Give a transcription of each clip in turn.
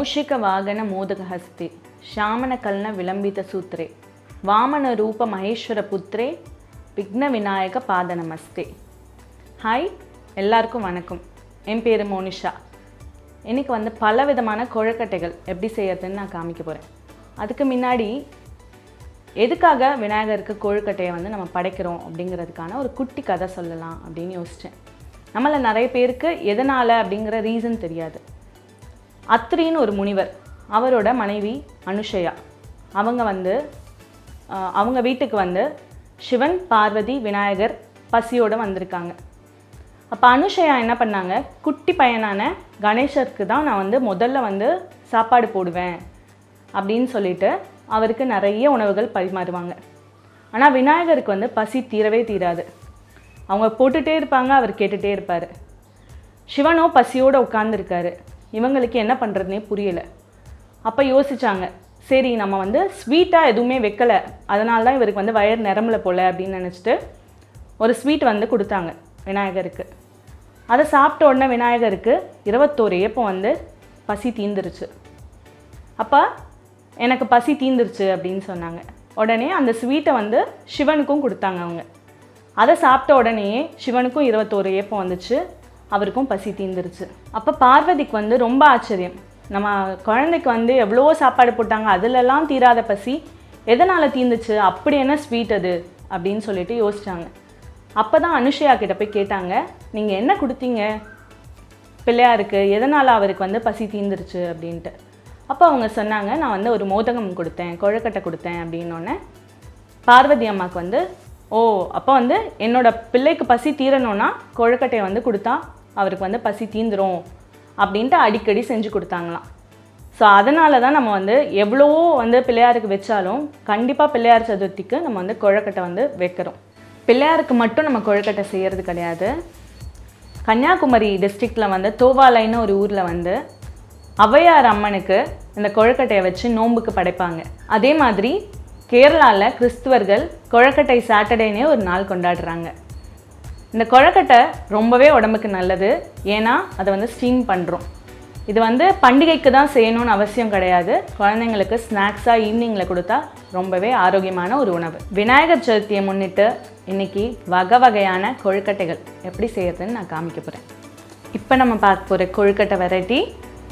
மூஷிகவாகன மோதகஹஸ்தே ஷாமணகல்ன விளம்பித சூத்ரே வாமன ரூப மகேஸ்வர புத்ரே விக்ன விநாயக பாத நமஸ்தே. ஹாய், எல்லாருக்கும் வணக்கம். என் பேர் மோனிஷா. இன்றைக்கி பல விதமான கொழுக்கட்டைகள் எப்படி செய்யறதுன்னு நான் காமிக்க போகிறேன். அதுக்கு முன்னாடி எதுக்காக விநாயகருக்கு கொழுக்கட்டையை நம்ம படைக்கிறோம் அப்படிங்கிறதுக்கான ஒரு குட்டி கதை சொல்லலாம் அப்படின்னு யோசித்தேன். நம்மள நிறைய பேருக்கு எதனால் அப்படிங்கிற ரீசன் தெரியாது. அத்ரின்னு ஒரு முனிவர், அவரோட மனைவி அனுஷயா, அவங்க வீட்டுக்கு சிவன், பார்வதி, விநாயகர் பசியோடு வந்திருக்காங்க. அப்போ அனுஷயா என்ன பண்ணாங்க, குட்டி பையனான கணேசருக்கு தான் நான் முதல்ல சாப்பாடு போடுவேன் அப்படின்னு சொல்லிட்டு அவருக்கு நிறைய உணவுகள் பரிமாறுவாங்க. ஆனால் விநாயகருக்கு பசி தீரவே தீராது. அவங்க போட்டுகிட்டே இருப்பாங்க, அவர் கேட்டுகிட்டே இருப்பார். சிவனோ பசியோடு உட்காந்துருக்காரு. இவங்களுக்கு என்ன பண்ணுறதுனே புரியலை. அப்போ யோசித்தாங்க, சரி நம்ம ஸ்வீட்டாக எதுவுமே வைக்கலை, அதனால தான் இவருக்கு வயிறு நிரம்பல போல் அப்படின்னு நினச்சிட்டு ஒரு ஸ்வீட் கொடுத்தாங்க விநாயகருக்கு. அதை சாப்பிட்ட உடனே விநாயகருக்கு 21 ஏப்பம் பசி தீந்துருச்சு. அப்போ எனக்கு பசி தீந்துருச்சு அப்படின்னு சொன்னாங்க. உடனே அந்த ஸ்வீட்டை சிவனுக்கும் கொடுத்தாங்க அவங்க. அதை சாப்பிட்ட உடனேயே சிவனுக்கும் 21 ஏப்பம் வந்துச்சு, அவருக்கும் பசி தீந்துருச்சு. அப்போ பார்வதிக்கு ரொம்ப ஆச்சரியம், நம்ம குழந்தைக்கு எவ்வளோ சாப்பாடு போட்டாங்க, அதிலெல்லாம் தீராத பசி எதனால் தீந்துச்சு, அப்படி என்ன ஸ்வீட் அது அப்படின்னு சொல்லிட்டு யோசித்தாங்க. அப்போ தான் அனுஷயா கிட்ட போய் கேட்டாங்க, நீங்கள் என்ன கொடுத்தீங்க பிள்ளையாருக்கு, எதனால் அவருக்கு பசி தீந்துருச்சு அப்படின்ட்டு. அப்போ அவங்க சொன்னாங்க, நான் ஒரு மோதகம் கொடுத்தேன், கொழுக்கட்டை கொடுத்தேன் அப்படின்னோடனே பார்வதி அம்மாவுக்கு ஓ, அப்போ என்னோட பிள்ளைக்கு பசி தீரணும்னா கொழுக்கட்டையை கொடுத்தா அவருக்கு பசி தீந்துரும் அப்படின்ட்டு அடிக்கடி செஞ்சு கொடுத்தாங்களாம். ஸோ அதனால தான் நம்ம எவ்வளவோ பிள்ளையாருக்கு வச்சாலும் கண்டிப்பாக பிள்ளையார் சதுர்த்திக்கு நம்ம கொழுக்கட்டை வைக்கிறோம். பிள்ளையாருக்கு மட்டும் நம்ம கொழுக்கட்டை செய்கிறது கிடையாது. கன்னியாகுமரி டிஸ்ட்ரிக்டில் தோவாலைன்னு ஒரு ஊரில் ஔவையார் அம்மனுக்கு இந்த கொழுக்கட்டையை வச்சு நோன்புக்கு படைப்பாங்க. அதே மாதிரி கேரளாவில் கிறிஸ்துவர்கள் கொழுக்கட்டை சாட்டர்டேனே ஒரு நாள் கொண்டாடுறாங்க. இந்த கொழுக்கட்டை ரொம்பவே உடம்புக்கு நல்லது, ஏன்னா அதை ஸ்டீம் பண்ணுறோம். இது பண்டிகைக்கு தான் செய்யணும்னு அவசியம் கிடையாது. குழந்தைங்களுக்கு ஸ்நாக்ஸாக ஈவினிங்கில் கொடுத்தா ரொம்பவே ஆரோக்கியமான ஒரு உணவு. விநாயகர் சதுர்த்தியை முன்னிட்டு இன்றைக்கி வகை வகையான கொழுக்கட்டைகள் எப்படி செய்யறதுன்னு நான் காமிக்க போகிறேன். இப்போ நம்ம பார்க்க போகிற கொழுக்கட்டை வெரைட்டி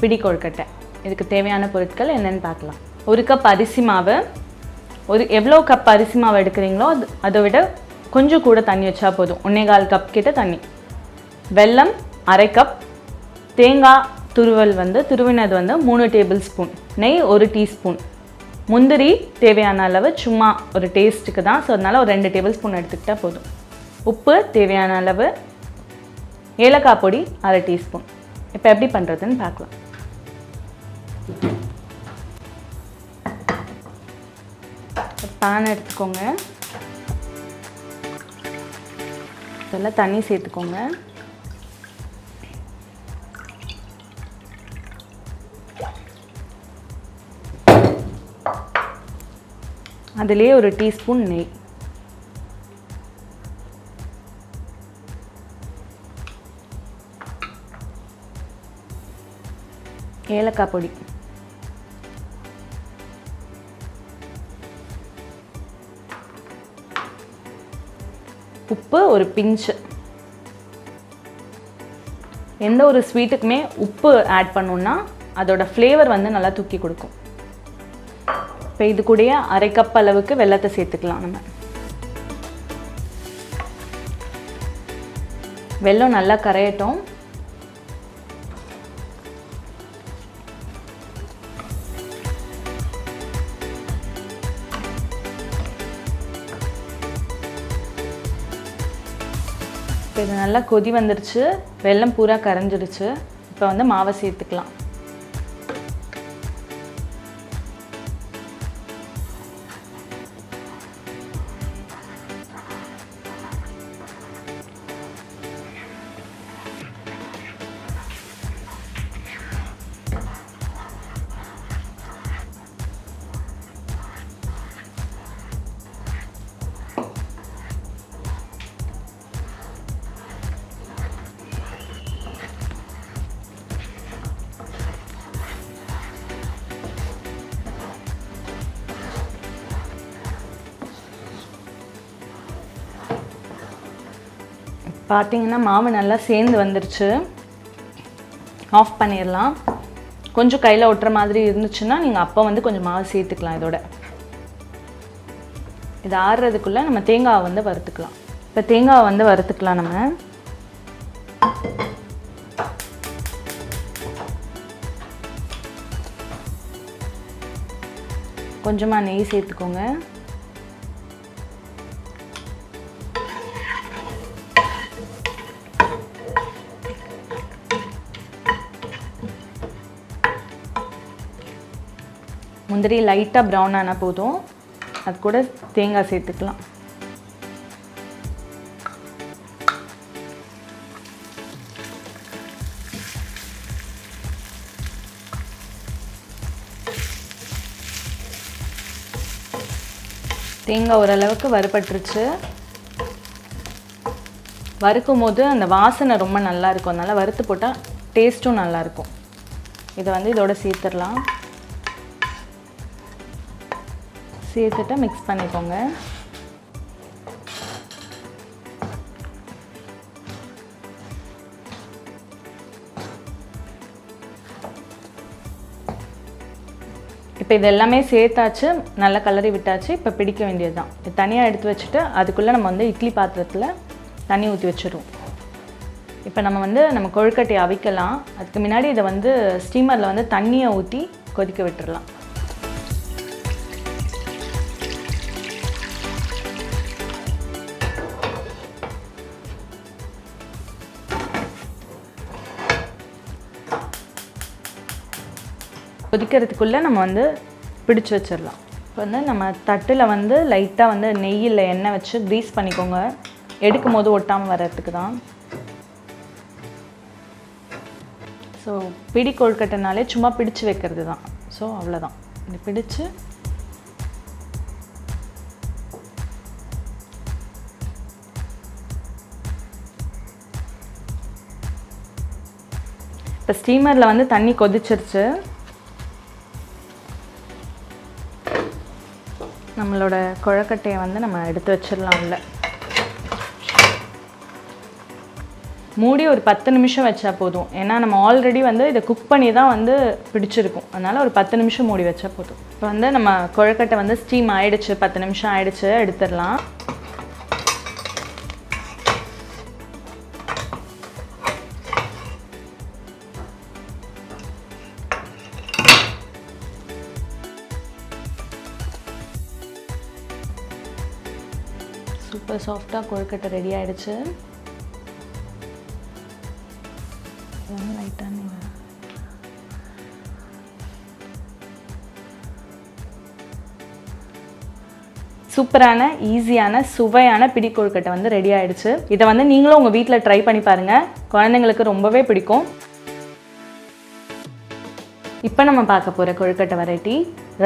பிடி கொழுக்கட்டை. இதுக்கு தேவையான பொருட்கள் என்னென்னு பார்க்கலாம். 1 கப் அரிசி மாவு, எவ்வளோ கப் அரிசி மாவு எடுக்கிறீங்களோ அதை விட கொஞ்சம் கூட தண்ணி வச்சா போதும், 1.25 கப் கிட்ட தண்ணி. வெல்லம் 1/2 கப், தேங்காய் துருவல் துருவினது 3 டேபிள் ஸ்பூன், நெய் 1 டீஸ்பூன், முந்திரி தேவையான அளவு, சும்மா ஒரு டேஸ்ட்டுக்கு தான், ஸோ அதனால் ஒரு 2 டேபிள் ஸ்பூன் எடுத்துக்கிட்டால் போதும். உப்பு தேவையான அளவு, ஏலக்காய் பொடி 1/2 டீஸ்பூன். இப்போ எப்படி பண்ணுறதுன்னு பார்க்கலாம். பேன் எடுத்துக்கோங்க, இதெல்லாம் தண்ணி சேர்த்துக்கோங்க. அதிலே 1 டீஸ்பூன் நெய், ஏலக்காய் பொடி, உப்பு ஒரு பிஞ்சு. எந்த ஒரு ஸ்வீட்டுக்குமே உப்பு ஆட் பண்ணோன்னா அதோட ஃப்ளேவர் நல்லா தூக்கி கொடுக்கும். இப்போ இது கூடயே 1/2 கப் அளவுக்கு வெல்லத்தை சேர்த்துக்கலாம். நம்ம வெல்லம் நல்லா கரையட்டும். இப்போ இது நல்லா கொதி வந்துடுச்சு, வெல்லம் பூரா கரைஞ்சிடுச்சு. இப்போ மாவை சேர்த்துக்கலாம். பார்த்தீங்கன்னா மாவு நல்லா சேர்ந்து வந்துருச்சு. ஆஃப் பண்ணிடலாம். கொஞ்சம் கையில் ஒட்டுற மாதிரி இருந்துச்சுன்னா நீங்கள் அப்போ வந்து கொஞ்சம் மாவு சேர்த்துக்கலாம். இதோட இது ஆறுறதுக்குள்ளே நம்ம தேங்காவை வந்து வறுத்துக்கலாம். இப்போ தேங்காவை வந்து வறுத்துக்கலாம். நம்ம கொஞ்சமாக நெய் சேர்த்துக்கோங்க. முந்திரி லைட்டாக ப்ரௌன் ஆனால் போதும். அது கூட தேங்காய் சேர்த்துக்கலாம். தேங்காய் ஓரளவுக்கு வறுபட்டுருச்சு. வறுக்கும் போது அந்த வாசனை ரொம்ப நல்லா இருக்கும். அதனால் வறுத்து போட்டால் டேஸ்ட்டும் நல்லாயிருக்கும். இதை வந்து இதோட சேர்த்துடலாம். சேர்த்துட்டு மிக்ஸ் பண்ணிக்கோங்க. இப்போ இது எல்லாமே சேர்த்தாச்சு, நல்லா கலரி விட்டாச்சு. இப்போ பிடிக்க வேண்டியது தான். இது தனியாக எடுத்து வச்சுட்டு அதுக்குள்ளே நம்ம வந்து இட்லி பாத்திரத்தில் தண்ணி ஊற்றி வச்சுருவோம். இப்போ நம்ம கொழுக்கட்டையை அவிக்கலாம். அதுக்கு முன்னாடி இதை வந்து ஸ்டீமரில் வந்து தண்ணியை ஊற்றி கொதிக்க விட்டுடலாம். கொதிக்கிறதுக்குள்ளே நம்ம வந்து பிடிச்சி வச்சிடலாம். இப்போ வந்து நம்ம தட்டில் வந்து லைட்டாக வந்து நெய்யில் எண்ணெய் வச்சு க்ரீஸ் பண்ணிக்கோங்க. எடுக்கும் போது ஒட்டாமல் வர்றதுக்கு தான். ஸோ பிடி கொழுக்கட்டைனாலே சும்மா பிடிச்சு வைக்கிறது தான். ஸோ அவ்வளோதான். இது பிடிச்சு இப்போ ஸ்டீமரில் வந்து தண்ணி கொதிச்சிருச்சு. நம்மளோட கொழுக்கட்டையை வந்து நம்ம எடுத்து வச்சிடலாம். உள்ள மூடி ஒரு 10 நிமிஷம் வச்சா போதும். ஏன்னா நம்ம ஆல்ரெடி வந்து இதை குக் பண்ணி தான் வந்து பிடிச்சிருக்கும். அதனால் ஒரு 10 நிமிஷம் மூடி வச்சா போதும். இப்போ வந்து நம்ம கொழுக்கட்டை வந்து ஸ்டீம் ஆகிடுச்சு. 10 நிமிஷம் ஆகிடுச்சு. எடுத்துடலாம். சூப்பர் சாஃப்டாக கொழுக்கட்டை ரெடி ஆகிடுச்சு. லைட்டாக சூப்பரான ஈஸியான சுவையான பிடி கொழுக்கட்டை வந்து ரெடி ஆகிடுச்சு. இதை வந்து நீங்களும் உங்கள் வீட்டில் ட்ரை பண்ணி பாருங்கள். குழந்தைங்களுக்கு ரொம்பவே பிடிக்கும். இப்போ நம்ம பார்க்க போகிற கொழுக்கட்டை வெரைட்டி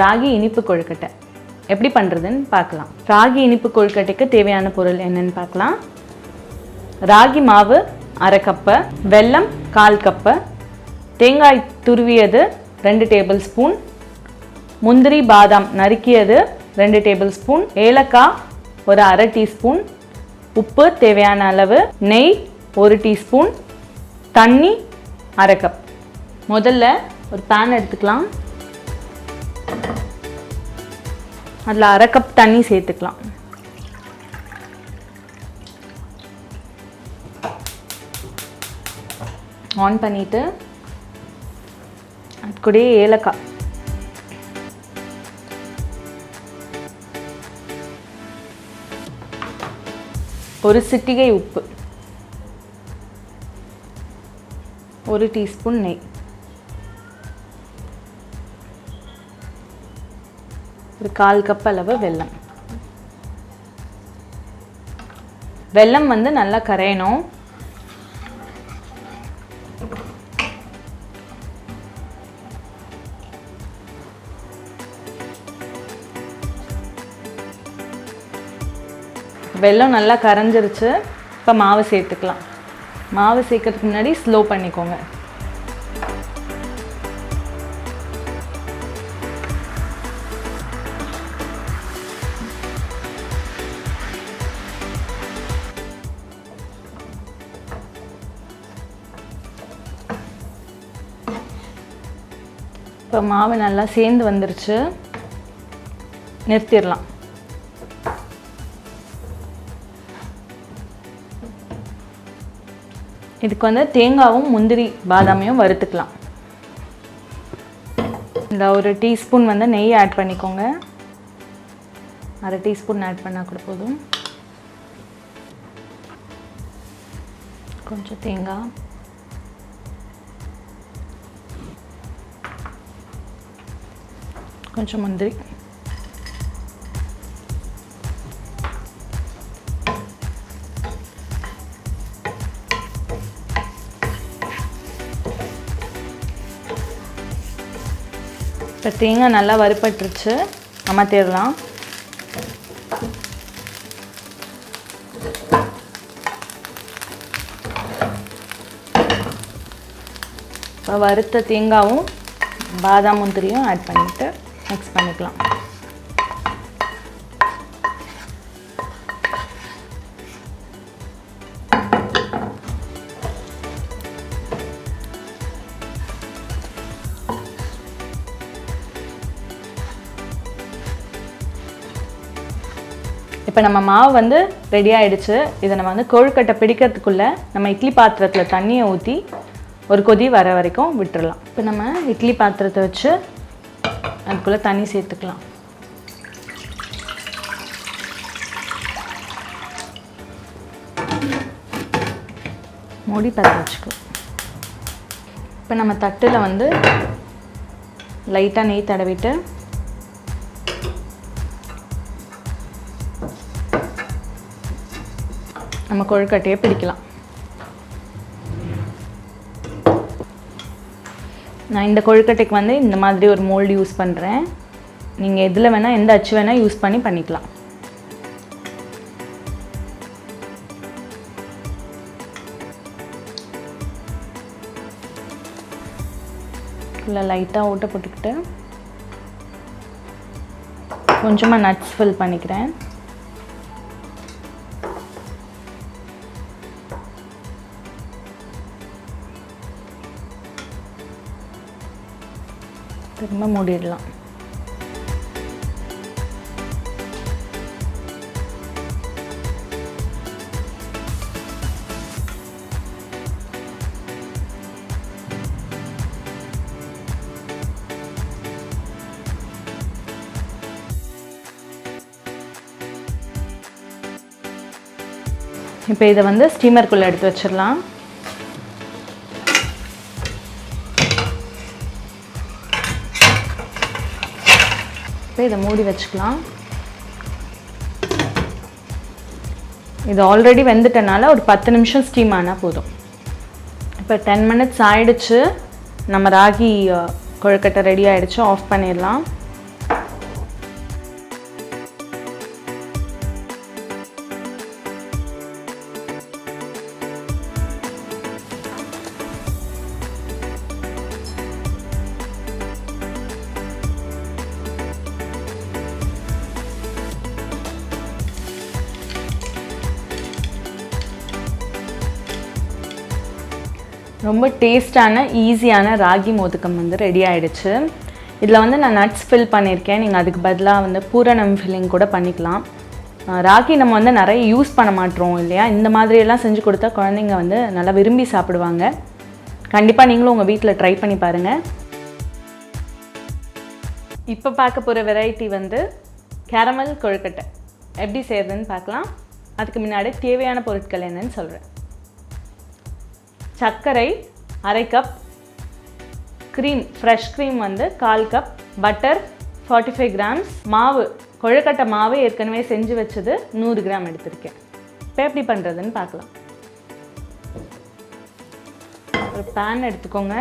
ராகி இனிப்பு கொழுக்கட்டை. எப்படி பண்ணுறதுன்னு பார்க்கலாம். ராகி இனிப்பு கொழுக்கட்டைக்கு தேவையான பொருள் என்னென்னு பார்க்கலாம். ராகி மாவு 1/2 கப்பு, வெல்லம் 1/4 கப்பு, தேங்காய் துருவியது 2 டேபிள் ஸ்பூன், முந்திரி பாதாம் நறுக்கியது 2 டேபிள் ஸ்பூன், ஏலக்காய் ஒரு 1/2 டீஸ்பூன், உப்பு தேவையான அளவு, நெய் 1 டீஸ்பூன், தண்ணி 1/2 கப். முதல்ல ஒரு பேன் எடுத்துக்கலாம். அதில் 1/2 கப் தண்ணி சேர்த்துக்கலாம். ஆன் பண்ணிவிட்டு அது கூட ஏலக்காய், ஒரு சிட்டிகை உப்பு, 1 டீஸ்பூன் நெய், ஒரு 1/4 கப் அளவு வெல்லம். வெல்லம் வந்து நல்லா கரையணும். வெல்லம் நல்லா கரைஞ்சிருச்சு. இப்போ மாவு சேர்த்துக்கலாம். மாவு சேர்க்கறதுக்கு முன்னாடி ஸ்லோ பண்ணிக்கோங்க. இப்போ மாவு நல்லா சேர்ந்து வந்துருச்சு, நிறுத்திடலாம். இதுக்கு வந்து தேங்காவும் முந்திரி பாதாமையும் வறுத்துக்கலாம். இந்த ஒரு டீஸ்பூன் வந்து நெய் ஆட் பண்ணிக்கோங்க. அரை டீஸ்பூன் ஆட் பண்ணால் கூட போதும். கொஞ்சம் தேங்காய், கொஞ்சம் முந்திரி, இப்போ தேங்காய் நல்லா வறுபட்டுருச்சு, அமர்த்திடலாம். இப்போ வறுத்த தேங்காயும் பாதாம் முந்திரியும் ஆட் பண்ணிவிட்டு மிக்ஸ் பண்ணிக்கலாம். இப்போ நம்ம மாவு வந்து ரெடி ஆகிடுச்சு. இதை நம்ம வந்து கொழுக்கட்டை பிடிக்கிறதுக்குள்ளே நம்ம இட்லி பாத்திரத்தில் தண்ணியை ஊற்றி ஒரு கொதி வர வரைக்கும் விட்டுடலாம். இப்போ நம்ம இட்லி பாத்திரத்தை வச்சு அதுக்குள்ளே தண்ணி சேர்த்துக்கலாம். மூடி பற்ற வச்சுக்கோ. இப்போ நம்ம தட்டில் வந்து லைட்டாக நெய் தடவிட்டு நம்ம கொழுக்கட்டையை பிடிக்கலாம். நான் இந்த கொழுக்கட்டைக்கு வந்து இந்த மாதிரி ஒரு மோல்டு யூஸ் பண்ணுறேன். நீங்கள் எதில் வேணால், எந்த அச்சு வேணால் யூஸ் பண்ணிக்கலாம். இல்லை லைட்டாக ஓட்டை போட்டுக்கிட்டு கொஞ்சமாக நட்ஸ் ஃபில் பண்ணிக்கிறேன். திரும்ப மூடிடலாம். இப்போ இதை வந்து ஸ்டீமருக்குள்ளே எடுத்து வச்சிடலாம். இப்போ இதை மூடி வச்சுக்கலாம். இது ஆல்ரெடி வெந்துட்டனால ஒரு 10 நிமிஷம் ஸ்டீம் ஆனால் போதும். இப்போ 10 மினிட்ஸ் ஆயிடுச்சு. நம்ம ராகி கொழுக்கட்டை ரெடி ஆகிடுச்சு. ஆஃப் பண்ணிடலாம். ரொம்ப டேஸ்டான ஈஸியான ராகி மோதகம் வந்து ரெடி ஆகிடுச்சு. இதில் வந்து நான் நட்ஸ் ஃபில் பண்ணியிருக்கேன். நீங்கள் அதுக்கு பதிலாக வந்து பூரணம் ஃபில்லிங் கூட பண்ணிக்கலாம். ராகி நம்ம வந்து நிறைய யூஸ் பண்ண மாட்டோம் இல்லையா? இந்த மாதிரியெல்லாம் செஞ்சு கொடுத்தா குழந்தைங்க வந்து நல்லா விரும்பி சாப்பிடுவாங்க. கண்டிப்பாக நீங்களும் உங்கள் வீட்டில் ட்ரை பண்ணி பாருங்கள். இப்போ பார்க்க போகிற வெரைட்டி வந்து கேரமல் கொழுக்கட்டை. எப்படி செய்கிறதுன்னு பார்க்கலாம். அதுக்கு முன்னாடி தேவையான பொருட்கள் என்னன்னு சொல்கிறேன். சர்க்கரை 1/2 கப், க்ரீம் ஃப்ரெஷ் க்ரீம் வந்து 1/4 கப், பட்டர் 45 கிராம்ஸ், மாவு கொழுக்கட்டை மாவு ஏற்கனவே செஞ்சு வச்சது 100 கிராம் எடுத்திருக்கேன். இப்போ எப்படி பண்ணுறதுன்னு பார்க்கலாம். ஒரு பேன் எடுத்துக்கோங்க.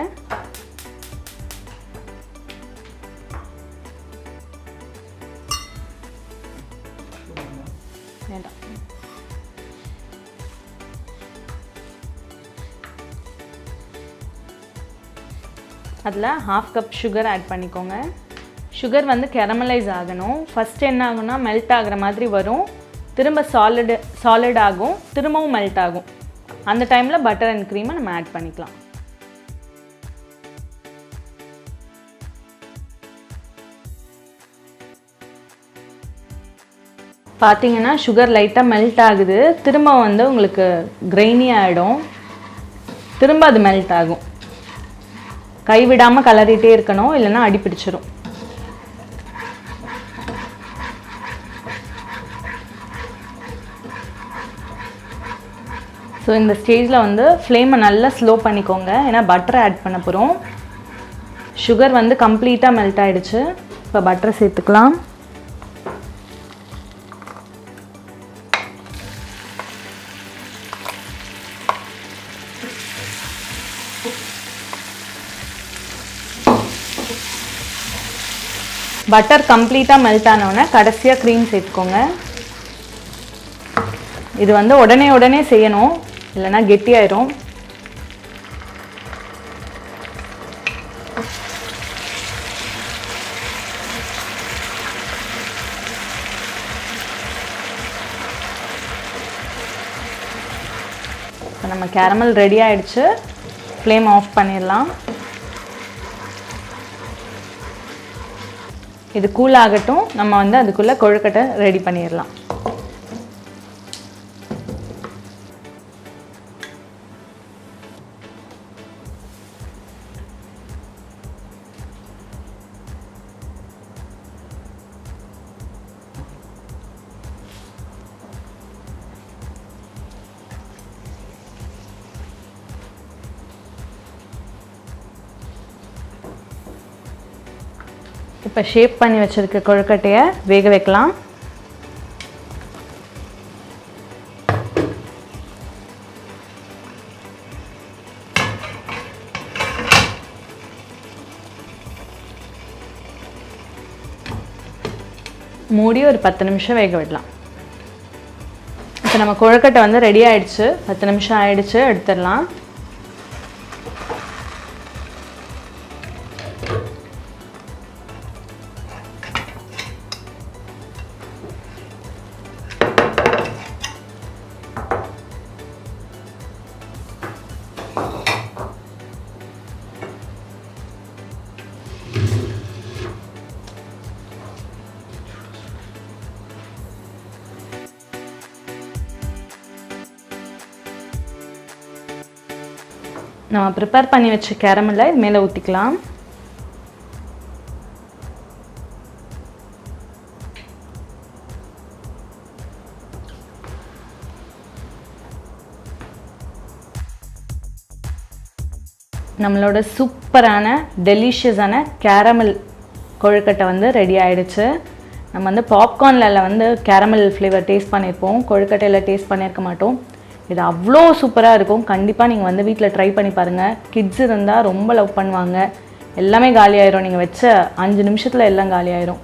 வேண்டாம். அதில் 1/2 கப் சுகர் ஆட் பண்ணிக்கோங்க. சுகர் வந்து கேரமலைஸ் ஆகணும். ஃபஸ்ட்டு என்ன ஆகும்னா மெல்ட் ஆகிற மாதிரி வரும், திரும்ப சாலிட் ஆகும், திரும்பவும் மெல்ட் ஆகும். அந்த டைமில் பட்டர் அண்ட் க்ரீமை நம்ம ஆட் பண்ணிக்கலாம். பார்த்தீங்கன்னா சுகர் லைட்டாக மெல்ட் ஆகுது. திரும்ப வந்து உங்களுக்கு கிரெயினி ஆகிடும். திரும்ப அது மெல்ட் ஆகும். கைவிடாமல் கலரிட்டே இருக்கணும், இல்லைன்னா அடி பிடிச்சிரும். ஸோ இந்த ஸ்டேஜில் வந்து ஃப்ளேமை நல்லா ஸ்லோ பண்ணிக்கோங்க, ஏன்னா பட்டரை ஆட் பண்ண போகிறோம். சுகர் வந்து கம்ப்ளீட்டாக மெல்ட் ஆகிடுச்சு. இப்போ பட்டரை சேர்த்துக்கலாம். பட்டர் கம்ப்ளீட்டாக மெல்ட் ஆனோடனே கடைசியாக க்ரீம் சேர்த்துக்கோங்க. இது வந்து உடனே செய்யணும், இல்லைன்னா கெட்டியாயிரும். இப்போ நம்ம கேரமல் ரெடி ஆகிடுச்சு. ஃப்ளேம் ஆஃப் பண்ணிடலாம். இது கூல் ஆகட்டும். நம்ம வந்து அதுக்குள்ளே கொழுக்கட்டை ரெடி பண்ணிடலாம். இப்போ ஷேப் பண்ணி வச்சுருக்க கொழுக்கட்டையை வேக வைக்கலாம். மூடி ஒரு 10 நிமிஷம் வேக விடலாம். இப்போ நம்ம கொழுக்கட்டை வந்து ரெடி ஆகிடுச்சு. 10 நிமிஷம் ஆகிடுச்சு, எடுத்துடலாம். நம்ம ப்ரிப்பேர் பண்ணி வச்ச கேரமலை இது மேலே ஊற்றிக்கலாம். நம்மளோட சூப்பரான டெலிஷியஸான கேரமல் கொழுக்கட்டை வந்து ரெடி ஆகிடுச்சு. நம்ம வந்து பாப்கார்னில் வந்து கேரமல் ஃப்ளேவர் டேஸ்ட் பண்ணியிருப்போம், கொழுக்கட்டையில் டேஸ்ட் பண்ணியிருக்க மாட்டோம். இது அவ்வளோ சூப்பராக இருக்கும். கண்டிப்பாக நீங்கள் வந்து வீட்டில் ட்ரை பண்ணி பாருங்கள். கிட்ஸ் இருந்தால் ரொம்ப லவ் பண்ணுவாங்க. எல்லாமே காலியாயிரும். நீங்கள் வச்ச 5 நிமிஷத்தில் எல்லாம் காலியாயிரும்.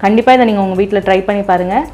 கண்டிப்பாக இதை நீங்கள் உங்கள் வீட்டில் ட்ரை பண்ணி பாருங்கள்.